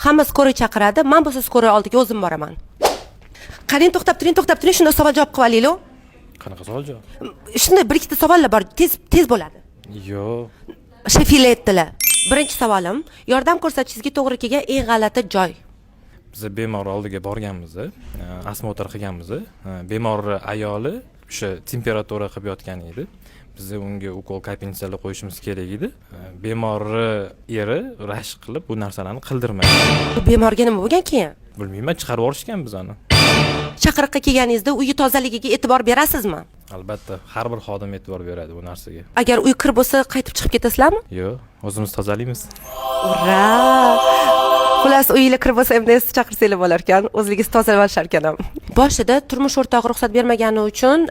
hamma skoriy chaqiradi, men bo'lsa skoriy oldiga o'zim boraman. Qarang, to'xtab turing, shunda savol javob qilib olaylik. Qanaqa savol javob? Shunda bir ikkita savollar bor, tez bo'ladi. Yo'q. Sheffield aytdilar. Birinchi savolim, yordam ko'rsatishingizga to'g'ri kelgan eng g'alati joy. Biz bemor oldiga borganmiz, osmotr qilganmiz. Bemor ayoli o'sha temperatura qilib yotgan edi. Biz unga ukol kapinchalar qo'yishimiz kerak edi. Bemorni eri rashk qilib bu narsalarni qildirmadi. Bemorga nima bo'lgan keyin? Bilmayman, chiqarib yuborishgan biz uni. Chaqiriqqa kelganingizda uyi tozaligiga e'tibor berasizmi? Albatta, har bir xodim e'tibor beradi bu narsaga. Agar uy kir bo'lsa, qaytib chiqib ketasizlarmi? Yo'q, o'zimiz tozalaymiz. Ura! Xullas, uyingizga kir bo'lsa, endi siz chaqirsanglar bo'lar ekan, o'zligingiz tozalab olishar ekan ham. Boshida turmush o'rtog'i ruxsat bermagani uchun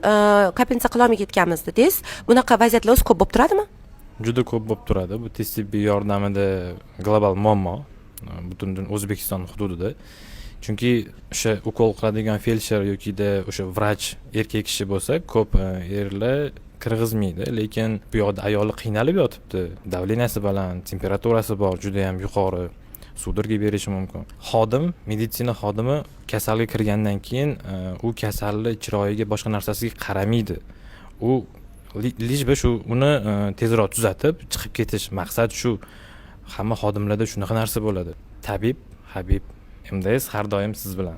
kapinsa qila olmay ketganmiz dedingiz. Bunaqa vaziyatlar o'zi ko'p bo'lib turadimi? Juda ko'p bo'lib turadi. Bu tez tibbiy yordamida global muammo butun O'zbekiston hududida. Chunki o'sha ukol qiladigan feldsher yoki o'sha vrach erkak kishi bo'lsa, ko'p erlar kirgizmaydi, lekin bu yoqda ayoli qiynalib yotibdi. Davleniyasi baland, temperaturasi bor, juda ham yuqori. Sudurga berishi mumkin. Xodim, meditsina xodimi kasalga kirgandan keyin u kasallik chiroyiga boshqa narsasiga qaramaydi. U lijba shu uni tezroq tuzatib chiqib ketish, maqsad shu. Hamma xodimlarda shunaqa narsa bo'ladi. Tabib Habib MDS har doim siz bilan.